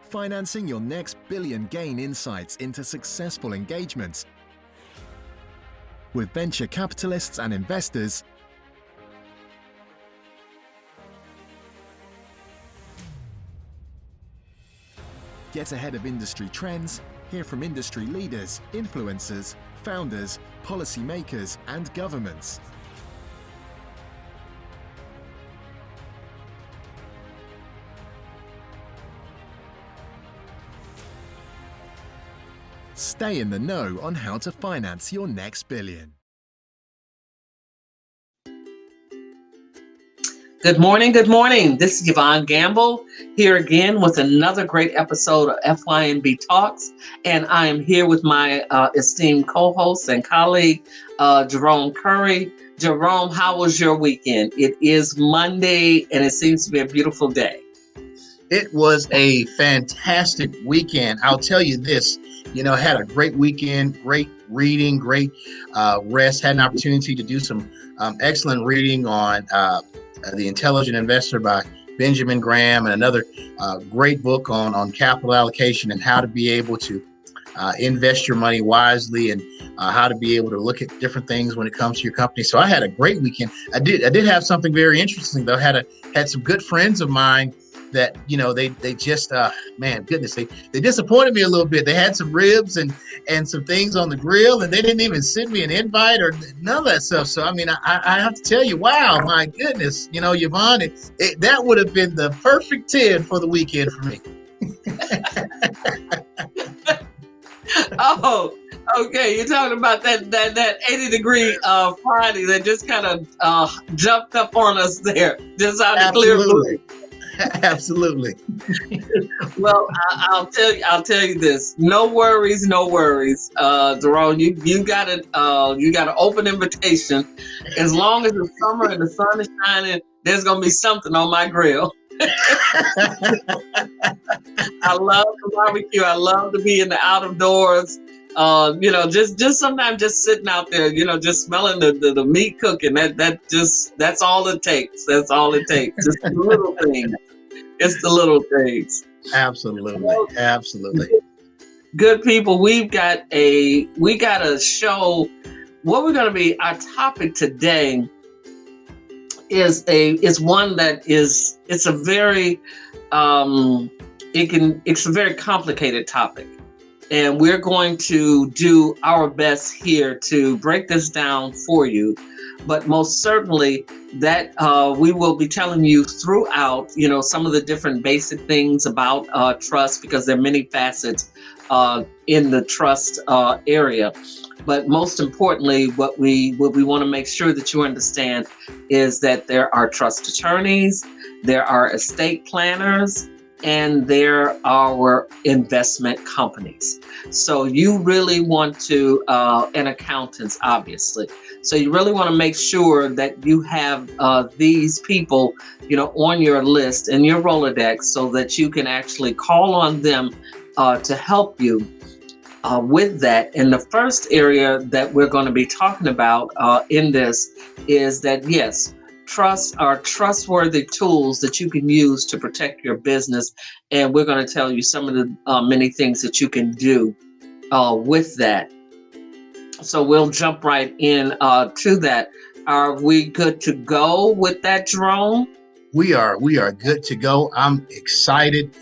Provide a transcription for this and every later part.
financing your next billion gain insights into successful engagements with venture capitalists and investors. Get ahead of industry trends, hear from industry leaders, influencers, founders, policymakers, and governments. Stay in the know on how to finance your next billion. Good morning. Good morning. This is Yvonne Gamble here again with another great episode of FYNB Talks. And I am here with my esteemed co-host and colleague, Jerome Curry. Jerome, how was your weekend? It is Monday and it seems to be a beautiful day. It was a fantastic weekend. I'll tell you this, I had a great weekend, great reading, great rest, had an opportunity to do some excellent reading on The Intelligent Investor by Benjamin Graham, and another great book on capital allocation and how to be able to invest your money wisely, and how to be able to look at different things when it comes to your company. So I had a great weekend. I did have something very interesting though. Had some good friends of mine that, they just, man, goodness, they disappointed me a little bit. They had some ribs and some things on the grill, and they didn't even send me an invite or none of that stuff. So, I mean, I have to tell you, wow, my goodness, Yvonne, that would have been the perfect 10 for the weekend for me. Oh, okay. You're talking about that 80-degree Friday that just kind of jumped up on us there, just out of clear blue. Absolutely. Well, I'll tell you this. No worries. Jerome, you got an open invitation. As long as it's summer and the sun is shining, there's gonna be something on my grill. I love the barbecue. I love to be in the out of doors. Just sometimes just sitting out there, just smelling the meat cooking. That's all it takes. That's all it takes. Just the little things. It's the little things. Absolutely. Good people. We got a show. What we're going to be, our topic today is one that it's a very it's a very complicated topic. And we're going to do our best here to break this down for you. But most certainly that we will be telling you throughout, some of the different basic things about trust, because there are many facets in the trust area. But most importantly, what we want to make sure that you understand is that there are trust attorneys, there are estate planners, and there are investment companies. So you really want to, and accountants, obviously. So you really want to make sure that you have these people, on your list and your Rolodex, so that you can actually call on them to help you with that. And the first area that we're going to be talking about in this is that, yes, trusts are trustworthy tools that you can use to protect your business. And we're going to tell you some of the many things that you can do with that. So we'll jump right in to that. Are we good to go with that, Jerome? We are good to go. I'm excited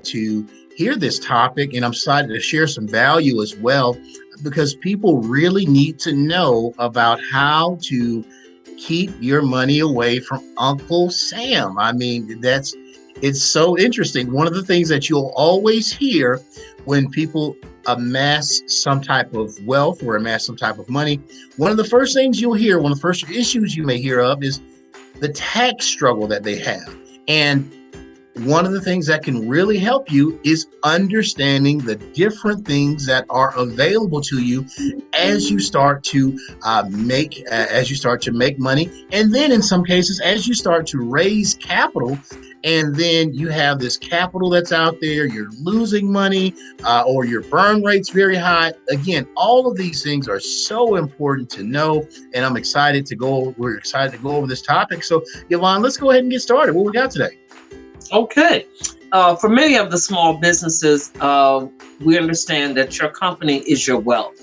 to hear this topic, and I'm excited to share some value as well, because people really need to know about how to keep your money away from Uncle Sam. I mean, it's so interesting. One of the things that you'll always hear when people amass some type of wealth or amass some type of money, one of the first things you'll hear, one of the first issues you may hear of, is the tax struggle that they have. And one of the things that can really help you is understanding the different things that are available to you as you start to make money, and then in some cases as you start to raise capital. And then you have this capital that's out there, you're losing money, or your burn rate's very high. Again, all of these things are so important to know, and we're excited to go over this topic. So, Yvonne, let's go ahead and get started. What we got today? Okay. for many of the small businesses, we understand that your company is your wealth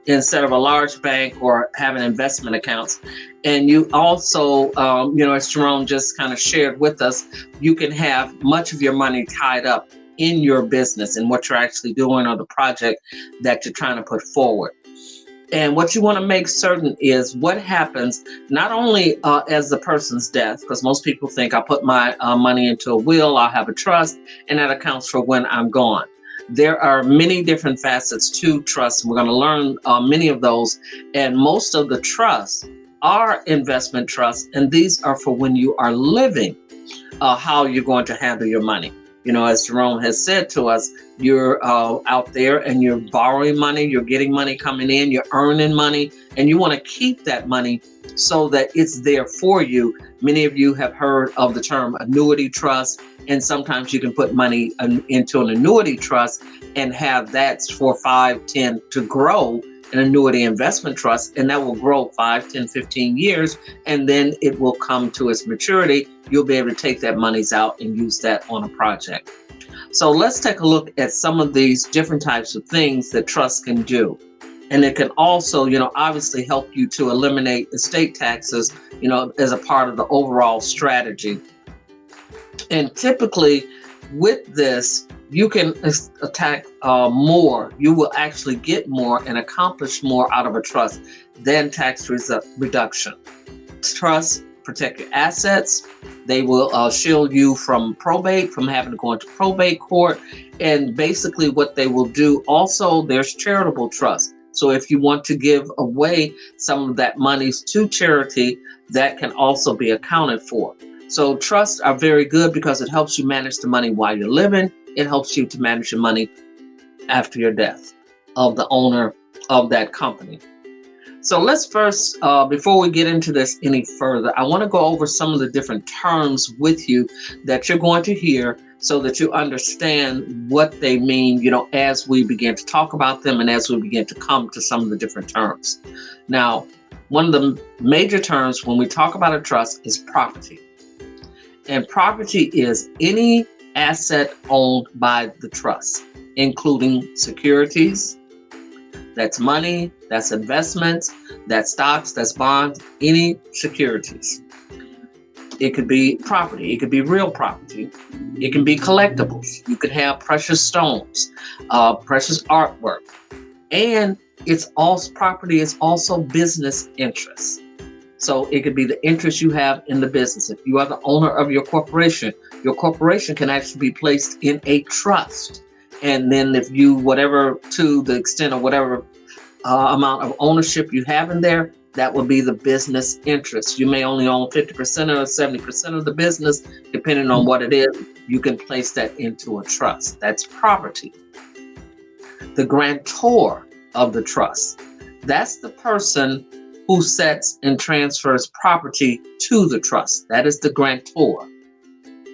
instead of a large bank or having investment accounts. And you also, as Jerome just kind of shared with us, you can have much of your money tied up in your business and what you're actually doing or the project that you're trying to put forward. And what you want to make certain is what happens not only as the person's death, because most people think I'll put my money into a will, I'll have a trust, and that accounts for when I'm gone. There are many different facets to trust, and we're going to learn many of those. And most of the trusts are investment trusts, and these are for when you are living, how you're going to handle your money. As Jerome has said to us, you're out there and you're borrowing money, you're getting money coming in, you're earning money, and you want to keep that money so that it's there for you. Many of you have heard of the term annuity trust, and sometimes you can put money into an annuity trust and have that for 5, 10 to grow an annuity investment trust, and that will grow 5, 10, 15 years, and then it will come to its maturity. You'll be able to take that monies out and use that on a project. So let's take a look at some of these different types of things that trust can do. And it can also, obviously help you to eliminate estate taxes, as a part of the overall strategy. And typically with this, you can attack more. You will actually get more and accomplish more out of a trust than tax reduction. Trusts protect your assets. They will shield you from probate, from having to go into probate court. And basically what they will do also, there's charitable trust. So if you want to give away some of that monies to charity, that can also be accounted for. So trusts are very good because it helps you manage the money while you're living. It helps you to manage your money after your death of the owner of that company. So let's first, before we get into this any further, I want to go over some of the different terms with you that you're going to hear so that you understand what they mean, as we begin to talk about them and as we begin to come to some of the different terms. Now, one of the major terms when we talk about a trust is property. And property is any asset owned by the trust, including securities, that's money, that's investments, that's stocks, that's bonds, any securities. It could be property, it could be real property, it can be collectibles. You could have precious stones, precious artwork, and property is also business interests. So it could be the interest you have in the business. If you are the owner of your corporation can actually be placed in a trust. And then if you, whatever, to the extent of whatever amount of ownership you have in there, that would be the business interest. You may only own 50% or 70% of the business, depending on what it is. You can place that into a trust. That's property. The grantor of the trust, that's the person who sets and transfers property to the trust. That is the grantor.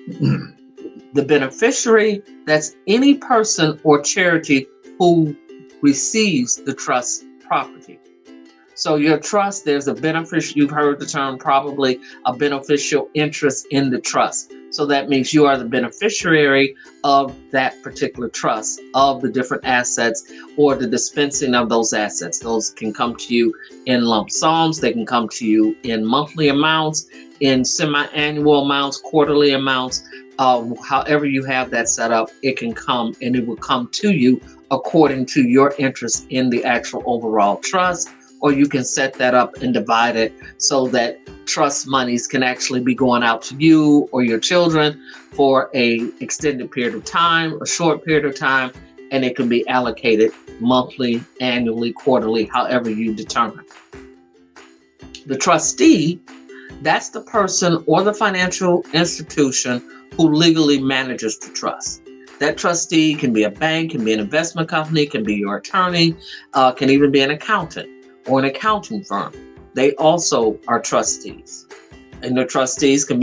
The beneficiary, that's any person or charity who receives the trust property. So your trust, there's a beneficial, you've heard the term probably, a beneficial interest in the trust. So that means you are the beneficiary of that particular trust, of the different assets or the dispensing of those assets. Those can come to you in lump sums. They can come to you in monthly amounts, in semi-annual amounts, quarterly amounts. However you have that set up, it can come and it will come to you according to your interest in the actual overall trust. Or you can set that up and divide it so that trust monies can actually be going out to you or your children for a extended period of time, a short period of time, and it can be allocated monthly, annually, quarterly, however you determine. The trustee, that's the person or the financial institution who legally manages the trust. That trustee can be a bank, can be an investment company, can be your attorney, can even be an accountant or an accounting firm. They also are trustees. And the trustees would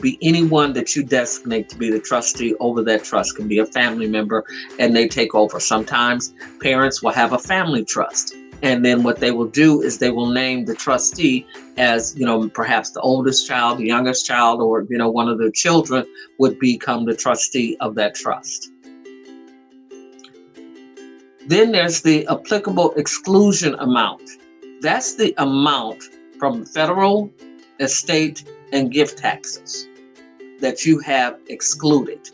be anyone that you designate to be the trustee over that trust. Can be a family member and they take over. Sometimes parents will have a family trust And then what they will do is they will name the trustee as, perhaps the oldest child, the youngest child, or, one of their children would become the trustee of that trust. Then there's the applicable exclusion amount. That's the amount from federal, estate, and gift taxes that you have excluded.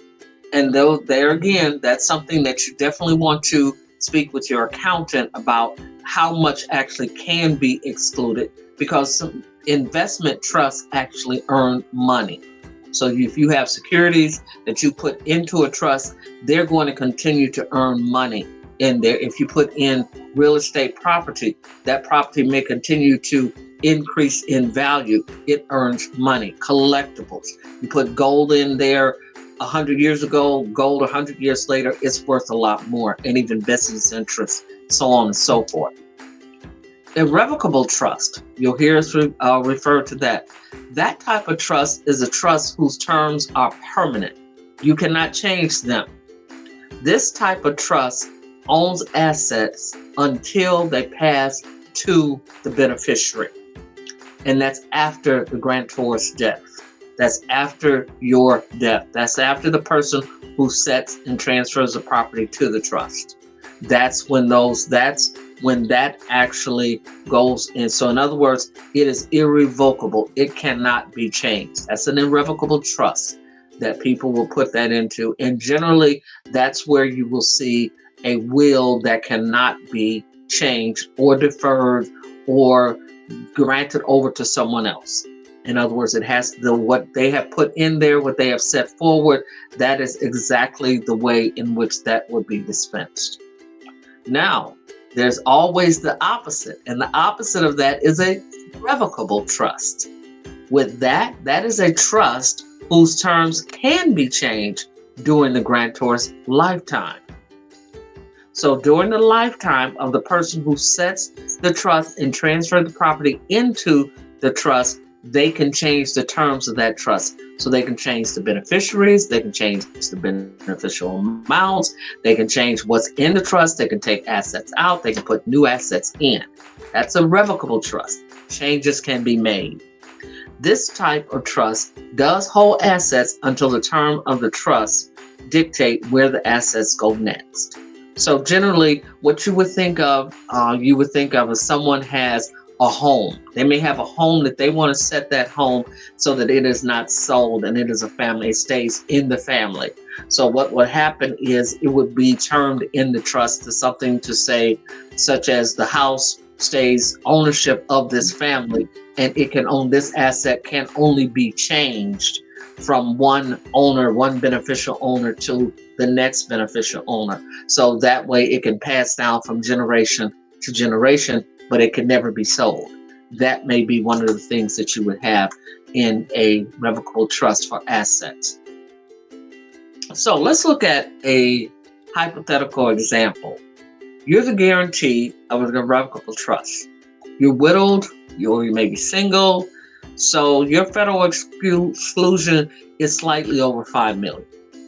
And though there again, that's something that you definitely want to speak with your accountant about how much actually can be excluded, because some investment trusts actually earn money. So if you have securities that you put into a trust, they're going to continue to earn money in there. If you put in real estate property, that property may continue to increase in value. It earns money. Collectibles. You put gold in there 100 years ago, gold 100 years later, it's worth a lot more, and even business interests, so on and so forth. Irrevocable trust, you'll hear us refer to that. That type of trust is a trust whose terms are permanent. You cannot change them. This type of trust owns assets until they pass to the beneficiary. And that's after the grantor's death. That's after your death. That's after the person who sets and transfers the property to the trust. That's when that actually goes in. So in other words, it is irrevocable. It cannot be changed. That's an irrevocable trust that people will put that into. And generally, that's where you will see a will that cannot be changed or deferred or granted over to someone else. In other words, it has what they have put in there, what they have set forward, that is exactly the way in which that would be dispensed. Now, there's always the opposite, and the opposite of that is a revocable trust. With that is a trust whose terms can be changed during the grantor's lifetime. So during the lifetime of the person who sets the trust and transfers the property into the trust, they can change the terms of that trust. So they can change the beneficiaries, they can change the beneficial amounts, they can change what's in the trust, they can take assets out, they can put new assets in. That's a revocable trust. Changes can be made. This type of trust does hold assets until the term of the trust dictate where the assets go next. So generally, what you would think of as someone has a home. They may have a home that they want to set that home so that it is not sold and it is a family. It stays in the family. So what would happen is it would be termed in the trust to something to say, such as the house stays ownership of this family, and it can own this asset can only be changed from one owner, one beneficial owner to the next beneficial owner. So that way it can pass down from generation to generation, but it can never be sold. That may be one of the things that you would have in a revocable trust for assets. So let's look at a hypothetical example. You're the guarantee of a revocable trust. You're widowed, or you may be single, so your federal exclusion is slightly over $5 million.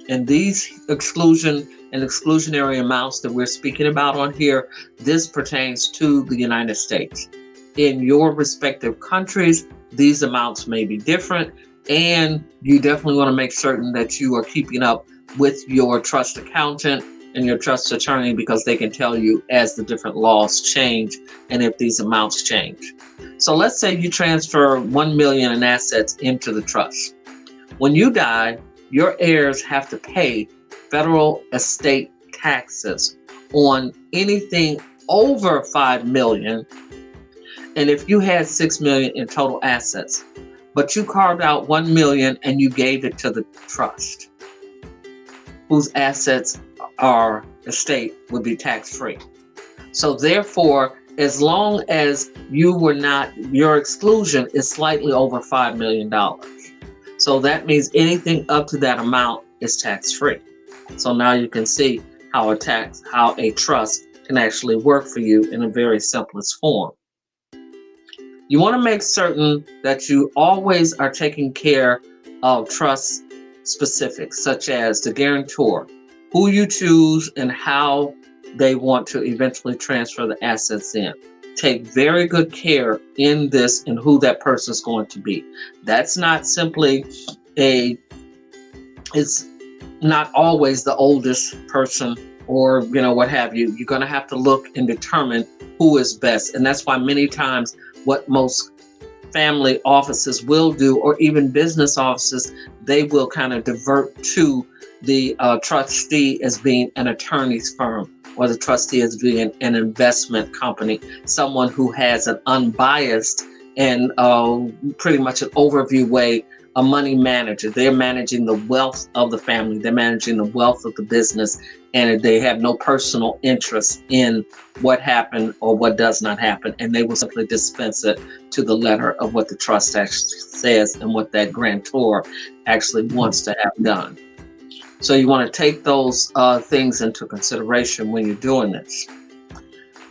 And these exclusion and exclusionary amounts that we're speaking about on here, this pertains to the United States. In your respective countries, these amounts may be different, and you definitely want to make certain that you are keeping up with your trust accountant and your trust attorney, because they can tell you as the different laws change and if these amounts change. So let's say you transfer $1 million in assets into the trust. When you die, your heirs have to pay federal estate taxes on anything over $5 million. And if you had $6 million in total assets, but you carved out $1 million and you gave it to the trust, whose assets or estate would be tax-free. So therefore, as long as your exclusion is slightly over $5 million. So that means anything up to that amount is tax-free. So now you can see how a trust can actually work for you in a very simplest form. You want to make certain that you always are taking care of trust specifics, such as the guarantor, who you choose and how they want to eventually transfer the assets in. Take very good care in this and who that person is going to be. That's not simply it's not always the oldest person or, what have you. You're going to have to look and determine who is best. And that's why many times what most family offices will do, or even business offices, they will kind of divert to the trustee as being an attorney's firm, or the trustee as being an investment company, someone who has an unbiased and pretty much an overview way, a money manager. They're managing the wealth of the family. They're managing the wealth of the business, and they have no personal interest in what happened or what does not happen. And they will simply dispense it to the letter of what the trust actually says and what that grantor actually wants to have done. So you want to take those things into consideration when you're doing this.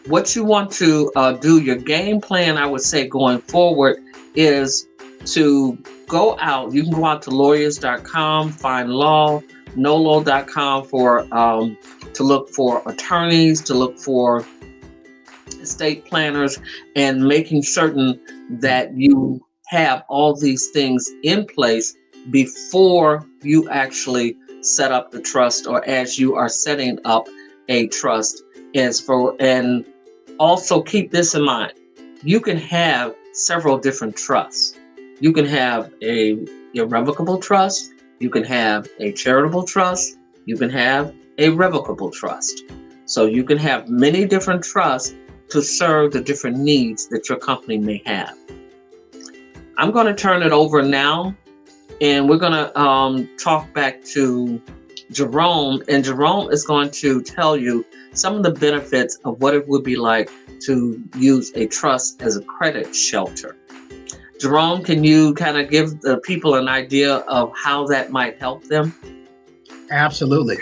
What you want to do, your game plan, I would say going forward, is to go out. You can go out to lawyers.com, find law, nolo.com for to look for attorneys, to look for estate planners, and making certain that you have all these things in place before you actually set up the trust, or as you are setting up a trust. And also keep this in mind. You can have several different trusts. You can have a irrevocable trust. You can have a charitable trust. You can have a revocable trust. So you can have many different trusts to serve the different needs that your company may have. I'm going to turn it over now, and we're going to talk back to Jerome, and Jerome is going to tell you some of the benefits of what it would be like to use a trust as a credit shelter. Jerome, can you kind of give the people an idea of how that might help them? Absolutely.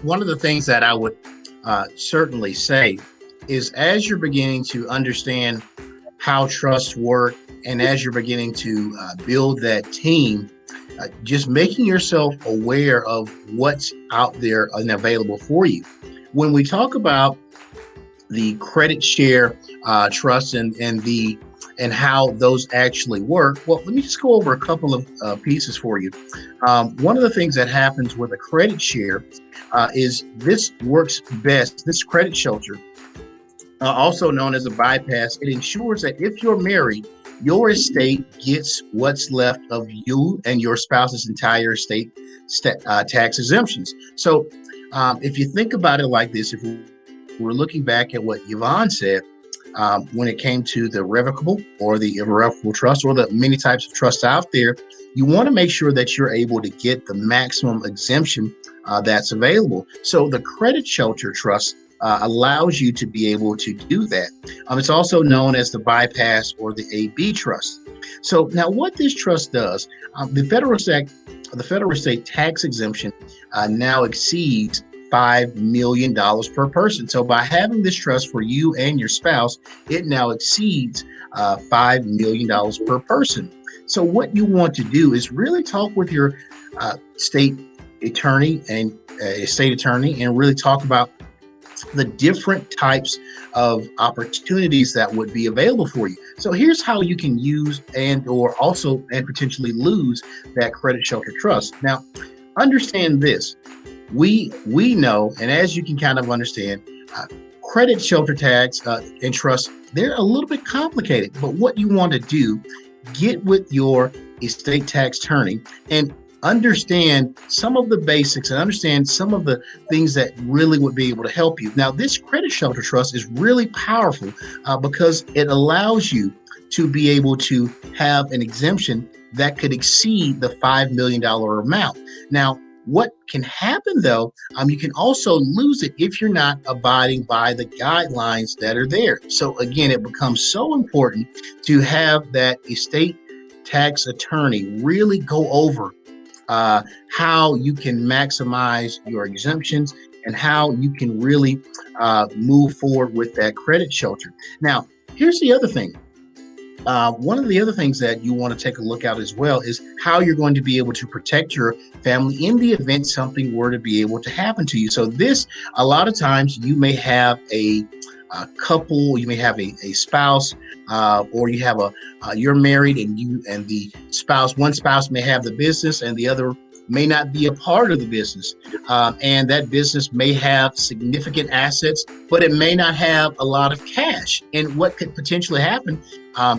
One of the things that I would certainly say is, as you're beginning to understand how trusts work, and as you're beginning to build that team, just making yourself aware of what's out there and available for you. When we talk about the credit share trust and how those actually work, well, let me just go over a couple of pieces for you. One of the things that happens with a credit share is this works best. This credit shelter, also known as a bypass, it ensures that if you're married, your estate gets what's left of you and your spouse's entire estate tax exemptions. So if you think about it like this, if we're looking back at what Yvonne said, when it came to the revocable or the irrevocable trust, or the many types of trusts out there, you want to make sure that you're able to get the maximum exemption that's available. So the credit shelter trust allows you to be able to do that. It's also known as the bypass or the AB trust. So now what this trust does, the federal estate tax exemption now exceeds $5 million per person. So by having this trust for you and your spouse, it now exceeds $5 million per person. So what you want to do is really talk with your state attorney and really talk about the different types of opportunities that would be available for you. So here's how you can use and potentially lose that credit shelter trust. Now, understand this. We know, and as you can kind of understand, credit shelter tax and trust, they're a little bit complicated. But what you want to do, get with your estate tax attorney and understand some of the basics and understand some of the things that really would be able to help you. Now, this credit shelter trust is really powerful because it allows you to be able to have an exemption that could exceed the $5 million amount. Now, what can happen though, you can also lose it if you're not abiding by the guidelines that are there. So again, it becomes so important to have that estate tax attorney really go over how you can maximize your exemptions and how you can really move forward with that credit shelter. Now, here's the other thing. One of the other things that you want to take a look at as well is how you're going to be able to protect your family in the event something were to be able to happen to you. So this, a lot of times you may have a couple, you may have a spouse, or you have you're married and the spouse, one spouse may have the business and the other may not be a part of the business. And that business may have significant assets, but it may not have a lot of cash. And what could potentially happen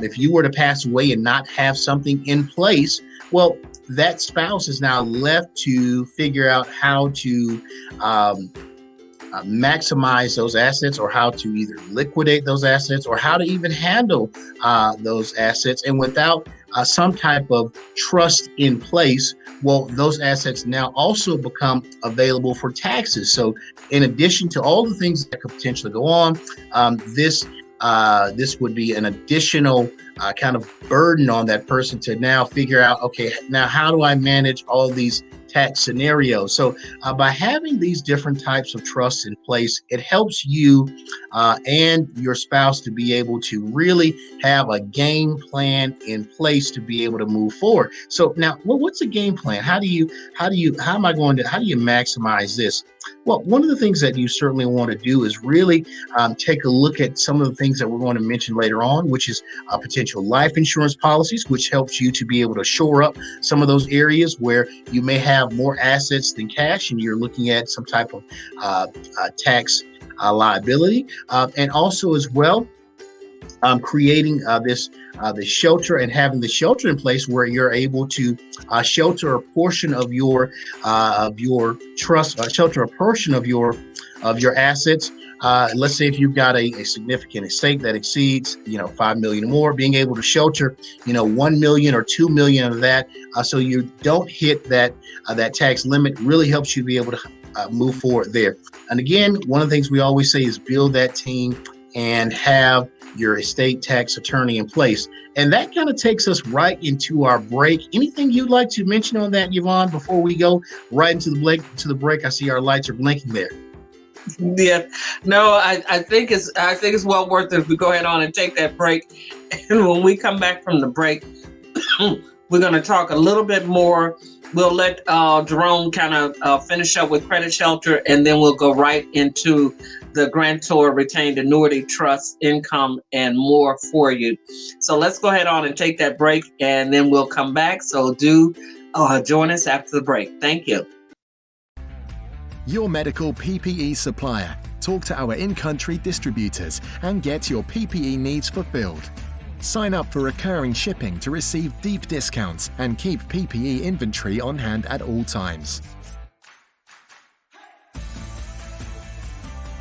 if you were to pass away and not have something in place? Well, that spouse is now left to figure out how to maximize those assets, or how to either liquidate those assets, or how to even handle those assets. And without some type of trust in place, well, those assets now also become available for taxes. So in addition to all the things that could potentially go on, this would be an additional kind of burden on that person to now figure out, okay, now how do I manage all these tax scenarios? So by having these different types of trusts in place, it helps you and your spouse to be able to really have a game plan in place to be able to move forward. So now, what's a game plan? How do you maximize this? Well, one of the things that you certainly want to do is really take a look at some of the things that we're going to mention later on, which is potential life insurance policies, which helps you to be able to shore up some of those areas where you may have more assets than cash and you're looking at some type of tax liability. And also as well, creating this shelter and having the shelter in place where you're able to shelter a portion of your trust, shelter a portion of your assets. Let's say if you've got a significant estate that exceeds, 5 million or more, being able to shelter, 1 million or 2 million of that, so you don't hit that tax limit, really helps you be able to move forward there. And again, one of the things we always say is build that team and have your estate tax attorney in place. And that kind of takes us right into our break. Anything you'd like to mention on that, Yvonne, before we go right into the break? I see our lights are blinking there. Yeah, no, I think it's well worth it if we go ahead on and take that break. And when we come back from the break, we're going to talk a little bit more. We'll let Jerome kind of finish up with Credit Shelter, and then we'll go right into the grantor retained annuity trust income and more for you. So let's go ahead on and take that break, and then we'll come back. So do join us after the break. Thank you. Your medical PPE supplier. Talk to our in-country distributors and get your PPE needs fulfilled. Sign up for recurring shipping to receive deep discounts and keep PPE inventory on hand at all times.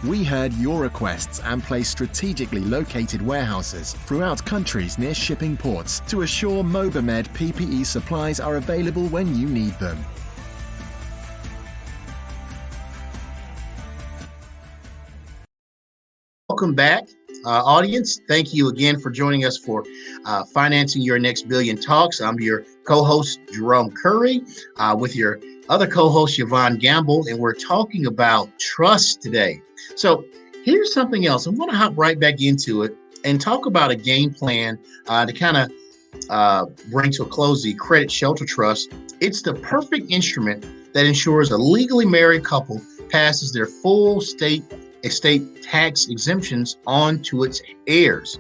We heard your requests and placed strategically located warehouses throughout countries near shipping ports to assure Mobamed PPE supplies are available when you need them. Welcome back, audience. Thank you again for joining us for Financing Your Next Billion Talks. I'm your co-host, Jerome Curry, with your other co-host, Yvonne Gamble, and we're talking about trust today. So here's something else. I'm going to hop right back into it and talk about a game plan to kind of bring to a close the Credit Shelter Trust. It's the perfect instrument that ensures a legally married couple passes their full estate tax exemptions on to its heirs.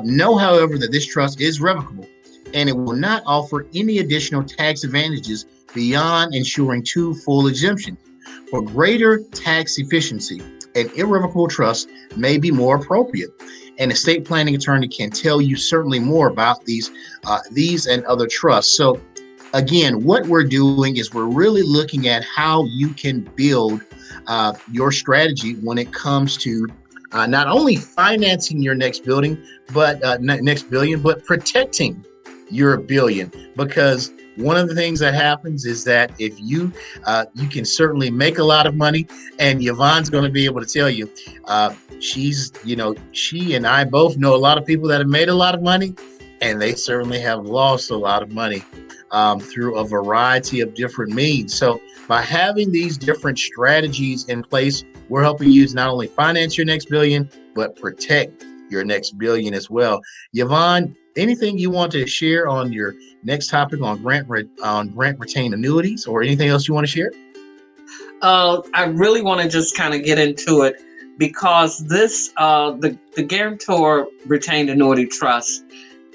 Know, however, that this trust is revocable and it will not offer any additional tax advantages beyond ensuring 2 full exemptions. For greater tax efficiency, an irrevocable trust may be more appropriate. An estate planning attorney can tell you certainly more about these and other trusts. So again, what we're doing is we're really looking at how you can build your strategy when it comes to not only financing your next billion, but protecting your billion. Because one of the things that happens is that if you can certainly make a lot of money, and Yvonne's going to be able to tell you, she and I both know a lot of people that have made a lot of money, and they certainly have lost a lot of money through a variety of different means. So by having these different strategies in place, we're helping you to not only finance your next billion, but protect your next billion as well. Yvonne, anything you want to share on your next topic on grant retained annuities, or anything else you want to share? I really want to just kind of get into it because this, the Guarantor Retained Annuity Trust,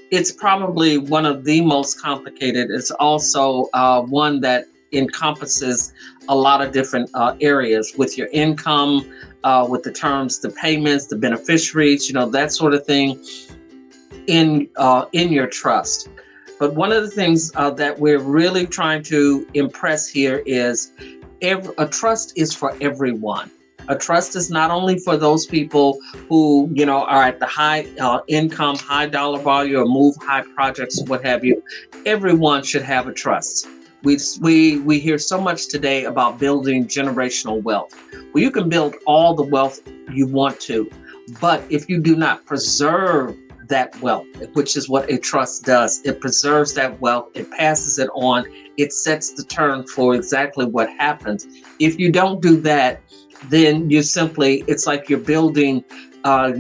it's probably one of the most complicated. It's also one that encompasses a lot of different areas with your income, with the terms, the payments, the beneficiaries, that sort of thing in your trust. But one of the things that we're really trying to impress here is a trust is for everyone. A trust is not only for those people who, are at the high income, high dollar value, or move high projects, what have you. Everyone should have a trust. We hear so much today about building generational wealth. Well, you can build all the wealth you want to, but if you do not preserve that wealth, which is what a trust does, it preserves that wealth, it passes it on, it sets the terms for exactly what happens. If you don't do that, then it's like you're building all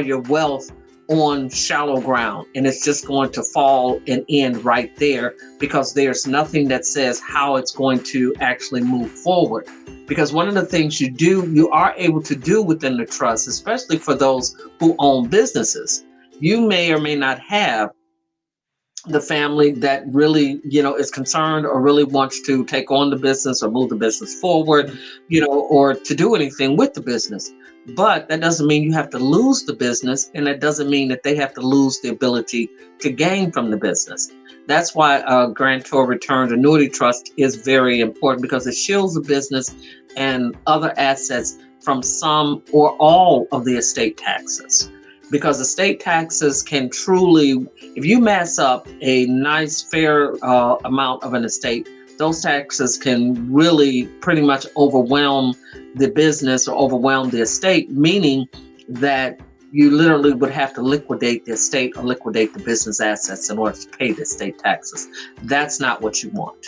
your wealth on shallow ground, and it's just going to fall and end right there because there's nothing that says how it's going to actually move forward. Because one of the things you are able to do within the trust, especially for those who own businesses, you may or may not have the family that really, is concerned or really wants to take on the business or move the business forward, or to do anything with the business. But that doesn't mean you have to lose the business, and that doesn't mean that they have to lose the ability to gain from the business. That's why a Guarantor Retained Annuity Trust is very important, because it shields the business and other assets from some or all of the estate taxes. Because estate taxes can truly, if you mess up a nice, fair amount of an estate, those taxes can really pretty much overwhelm the business or overwhelm the estate, meaning that you literally would have to liquidate the estate or liquidate the business assets in order to pay the estate taxes. That's not what you want.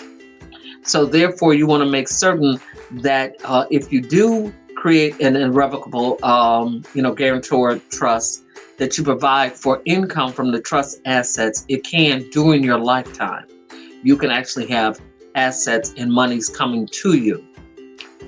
So therefore, you want to make certain that if you do create an irrevocable, guarantor trust, that you provide for income from the trust assets, it can, during your lifetime, you can actually have assets and monies coming to you.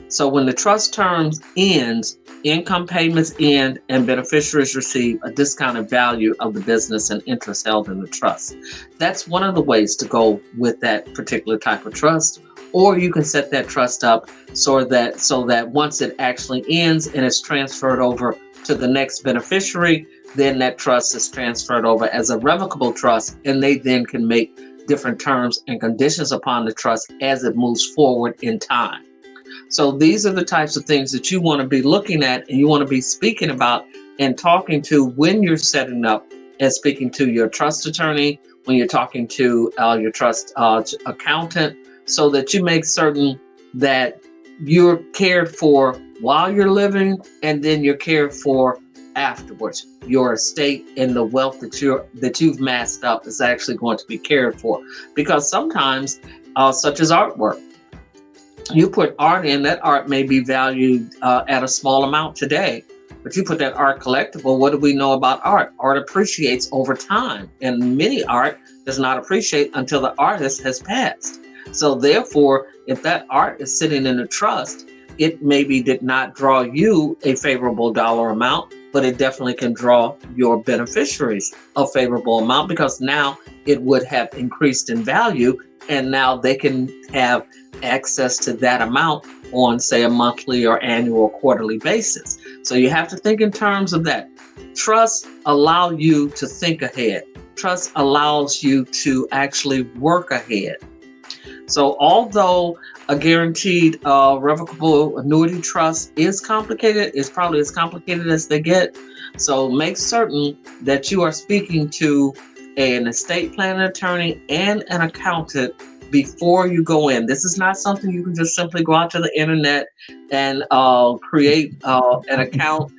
So when the trust terms ends, income payments end, and beneficiaries receive a discounted value of the business and interest held in the trust. That's one of the ways to go with that particular type of trust. Or you can set that trust up so that once it actually ends and it's transferred over to the next beneficiary, then that trust is transferred over as a revocable trust, and they then can make different terms and conditions upon the trust as it moves forward in time. So these are the types of things that you want to be looking at and you want to be speaking about and talking to when you're setting up and speaking to your trust attorney, when you're talking to your trust accountant, so that you make certain that you're cared for while you're living, and then you're cared for afterwards. Your estate and the wealth that you've massed up is actually going to be cared for. Because sometimes, such as artwork, you put art in, that art may be valued at a small amount today, but you put that art collectible. What do we know about art? Art appreciates over time, and many art does not appreciate until the artist has passed. So therefore, if that art is sitting in a trust, it maybe did not draw you a favorable dollar amount, but it definitely can draw your beneficiaries a favorable amount, because now it would have increased in value, and now they can have access to that amount on, say, a monthly or annual or quarterly basis. So you have to think in terms of that. Trust allow you to think ahead. Trust allows you to actually work ahead. So although a guaranteed revocable annuity trust is complicated, it's probably as complicated as they get. So make certain that you are speaking to an estate planning attorney and an accountant before you go in. This is not something you can just simply go out to the internet and create an account,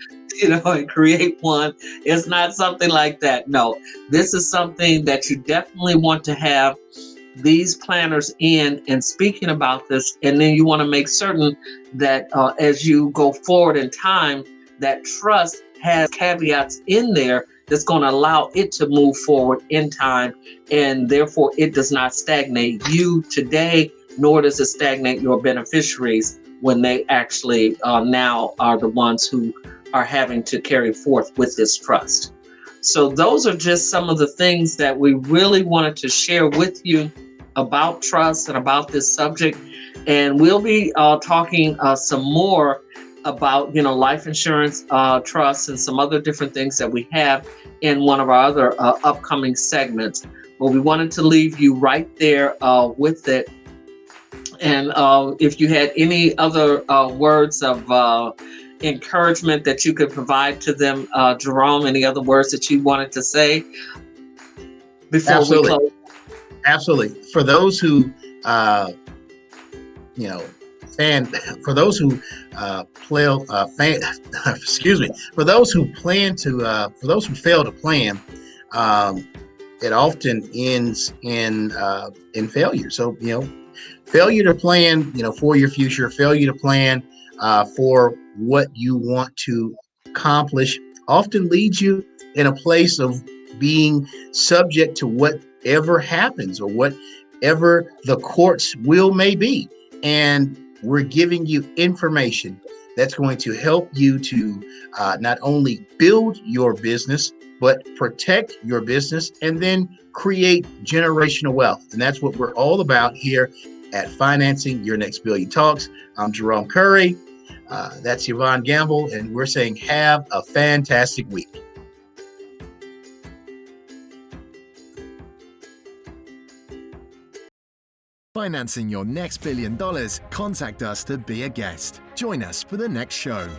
and create one. It's not something like that. No, this is something that you definitely want to have these planners in and speaking about this. And then you want to make certain that as you go forward in time, that trust has caveats in there that's going to allow it to move forward in time, and therefore it does not stagnate you today, nor does it stagnate your beneficiaries when they actually now are the ones who are having to carry forth with this trust. So those are just some of the things that we really wanted to share with you about trust and about this subject. And we'll be talking some more about, life insurance, trusts, and some other different things that we have in one of our other upcoming segments. But we wanted to leave you right there with it. And if you had any other words of encouragement that you could provide to them, Jerome, any other words that you wanted to say before we close? Absolutely. For those who, for those who fail to plan, it often ends in failure. So, failure to plan, for your future, failure to plan for what you want to accomplish often leads you in a place of being subject to whatever happens or whatever the court's will may be. And we're giving you information that's going to help you to not only build your business, but protect your business and then create generational wealth. And that's what we're all about here at Financing Your Next Billion Talks. I'm Jerome Curry. That's Yvonne Gamble. And we're saying have a fantastic week. Financing your next $1 billion? Contact us to be a guest. Join us for the next show.